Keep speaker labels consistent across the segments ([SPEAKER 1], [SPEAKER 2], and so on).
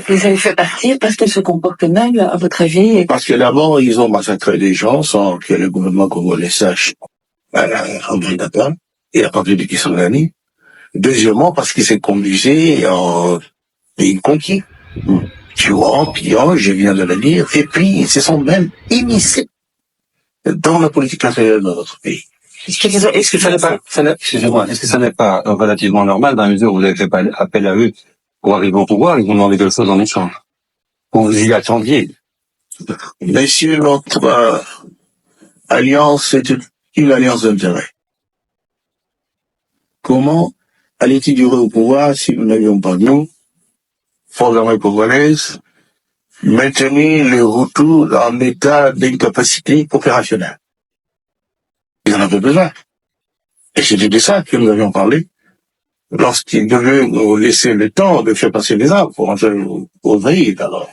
[SPEAKER 1] Ils avaient fait partir parce qu'ils se comportaient mal, à votre avis?
[SPEAKER 2] Parce que d'abord, ils ont massacré des gens sans que le gouvernement congolais sache en Brigata et à partir de Kisangani. Deuxièmement, parce qu'ils s'est conduisé en pays conquis. Tu vois, pillant, je viens de le dire, et puis ils se sont même immiscés dans la politique intérieure de notre pays.
[SPEAKER 3] Est-ce que ça n'est pas relativement normal dans la mesure où vous avez fait appel à eux pour arriver au pouvoir, ils vont demander quelque chose en échange? Vous y attendiez.
[SPEAKER 2] Messieurs, notre alliance est une alliance d'intérêt. Comment allait-il durer au pouvoir si nous n'avions pas, nous, forces armées congolaises, maintenir les Hutus en état d'incapacité opérationnelle? Ils en avaient besoin. Et c'était de ça que nous avions parlé lorsqu'ils devaient nous laisser le temps de faire passer les armes pour entrer au pays. Alors,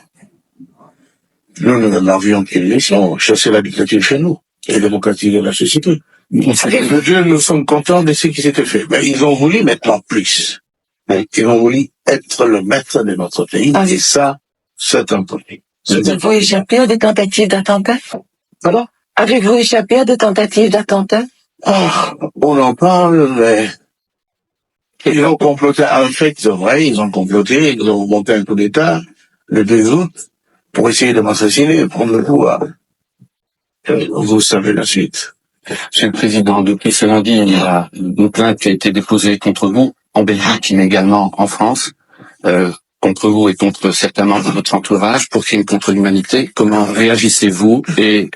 [SPEAKER 2] nous n'avions qu'une mission, chasser la dictature chez nous et démocratiser la société. Nous sommes contents de ce qui s'était fait. Mais ils ont voulu maintenant plus. Ils ont voulu être le maître de notre pays. Et ça, c'est un problème.
[SPEAKER 1] Avez-vous échappé à des tentatives d'attentat?
[SPEAKER 2] Pardon?
[SPEAKER 1] Avez-vous échappé à des tentatives d'attentat?
[SPEAKER 2] On en parle, mais ils ont comploté. En fait, c'est vrai, ils ont comploté, ils ont monté un coup d'État le 2 août pour essayer de m'assassiner et prendre le pouvoir. Vous savez la suite.
[SPEAKER 3] Monsieur le Président, depuis ce lundi, il y a une plainte qui a été déposée contre vous, en Belgique, mais également en France, contre vous et contre certains membres de votre entourage pour crimes contre l'humanité. Comment réagissez-vous et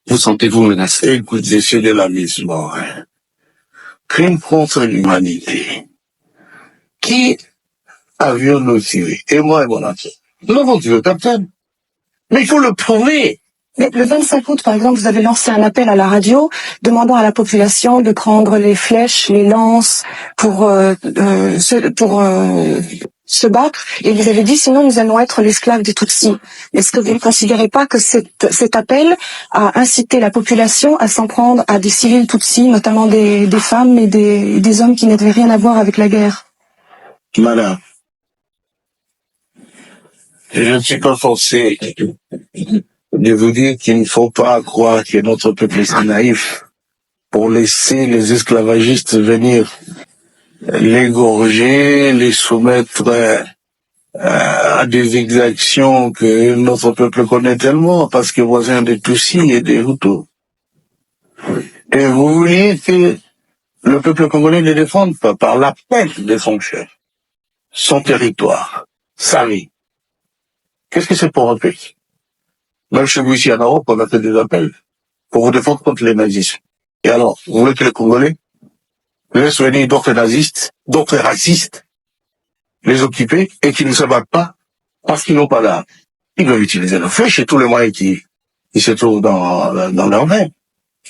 [SPEAKER 3] vous sentez-vous menacé?
[SPEAKER 2] Écoutez, c'est de l'amusement. Crime contre l'humanité. Qui avions-nous tiré? Et moi et mon entourage. Nous avons tiré le capitaine. Mais il faut le prouver.
[SPEAKER 4] Mais le 25 août, par exemple, vous avez lancé un appel à la radio demandant à la population de prendre les flèches, les lances pour se battre. Et vous avez dit, sinon nous allons être l'esclave des Tutsis. Est-ce que vous ne considérez pas que cet appel a incité la population à s'en prendre à des civils Tutsis, notamment des femmes et des hommes qui n'avaient rien à voir avec la guerre?
[SPEAKER 2] Madame, je ne suis pas forcé de vous dire qu'il ne faut pas croire que notre peuple est naïf pour laisser les esclavagistes venir l'égorger, les soumettre à des exactions que notre peuple connaît tellement, parce que voisin des Tutsis et des Hutus. Et vous vouliez que le peuple congolais ne défende pas par l'appel de son chef, son territoire, sa vie. Qu'est-ce que c'est pour un pays? Même chez vous ici en Europe, on a fait des appels pour vous défendre contre les nazistes. Et alors, vous voulez que les Congolais laissent venir d'autres nazistes, d'autres racistes, les occuper et qu'ils ne se battent pas parce qu'ils n'ont pas d'armes. Ils doivent utiliser le flèche et tous les moyens qui se trouvent dans leurs mains.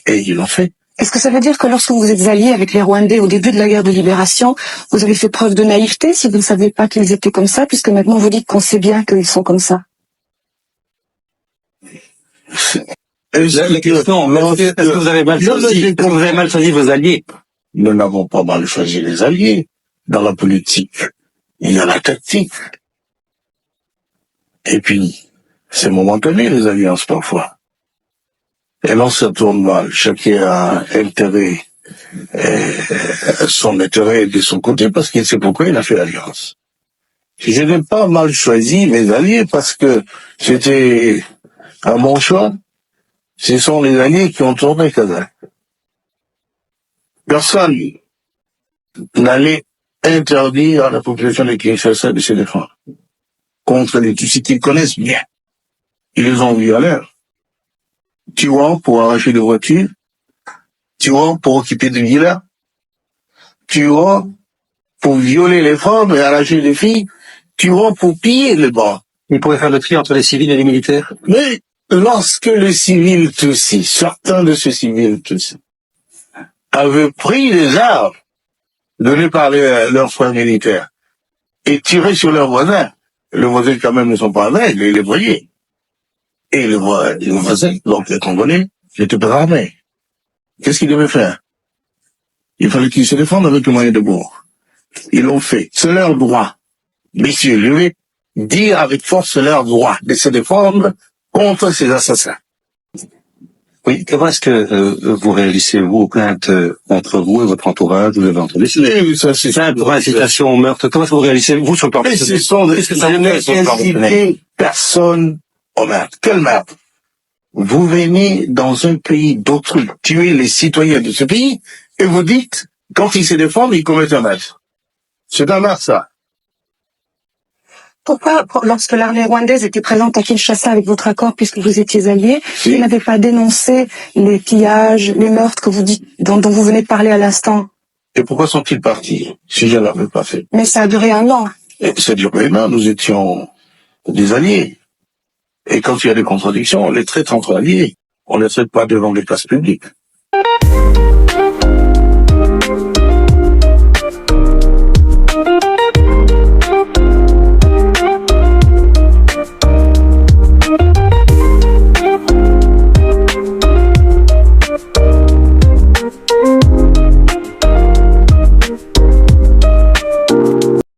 [SPEAKER 2] Et ils l'ont fait.
[SPEAKER 4] Est-ce que ça veut dire que lorsque vous êtes alliés avec les Rwandais au début de la guerre de libération, vous avez fait preuve de naïveté si vous ne saviez pas qu'ils étaient comme ça, puisque maintenant vous dites qu'on sait bien qu'ils sont comme ça?
[SPEAKER 3] La question, est-ce que vous avez mal choisi? Est-ce que vous avez mal choisi vos alliés?
[SPEAKER 2] Nous n'avons pas mal choisi les alliés. Dans la politique, il y a la tactique. Et puis, c'est momentané, les alliances, parfois. Et non, ça tourne mal. Chacun a intérêt, son intérêt de son côté, parce qu'il sait pourquoi il a fait l'alliance. Je n'ai pas mal choisi mes alliés, parce que c'était un bon choix. Ce sont les alliés qui ont tourné Kazakh. Personne n'allait interdire à la population de Kinshasa de se défendre contre les Tutsis qu'ils connaissent bien. Ils les ont vus à l'heure. Tuant pour arracher des voitures, tuant pour occuper des villas, tuant pour violer les femmes et arracher les filles, tuant pour piller les bancs.
[SPEAKER 3] Ils pourraient faire le tri entre les civils et les militaires?
[SPEAKER 2] Mais lorsque les civils Tutsis, certains de ces civils Tutsis, avaient pris les armes données par leurs frères militaires et tiré sur leurs voisins, les voisins quand même ne sont pas aveugles, ils les voyaient. Et les voisins, donc les Congolais, n'étaient pas armés. Qu'est-ce qu'ils devaient faire? Il fallait qu'ils se défendent avec le moyen de bord. Ils l'ont fait. C'est leur droit. Messieurs, levez dire avec force leur droit de se défendre contre ces assassins.
[SPEAKER 5] Oui, comment est-ce que vous réalisez vos plaintes contre vous et votre entourage? Vous avez entendu
[SPEAKER 2] Ça, c'est
[SPEAKER 5] plainte pour incitation au meurtre. Comment est-ce que vous réalisez vous sur le plan
[SPEAKER 2] mais
[SPEAKER 5] personnel?
[SPEAKER 2] ce sont des,
[SPEAKER 5] Qu'est-ce que ça
[SPEAKER 2] je
[SPEAKER 5] vous
[SPEAKER 2] n'ai
[SPEAKER 5] fait sur le plan personnel?
[SPEAKER 2] incité personne au meurtre. Quel meurtre? Vous venez dans un pays d'autrui, tuer les citoyens de ce pays, et vous dites, quand ils se défendent, ils commettent un meurtre. C'est un meurtre, ça.
[SPEAKER 4] Pourquoi, lorsque l'armée rwandaise était présente à Kinshasa avec votre accord, puisque vous étiez alliés,
[SPEAKER 2] Si.
[SPEAKER 4] vous n'avez pas dénoncé les pillages, les meurtres que vous dites, dont vous venez de parler à l'instant?
[SPEAKER 2] Et pourquoi sont-ils partis, si je ne l'avais pas fait?
[SPEAKER 4] Mais ça a duré 1 an.
[SPEAKER 2] Et ça dure maintenant, nous étions des alliés. Et quand il y a des contradictions, on les traite entre alliés. On ne les traite pas devant les places publiques.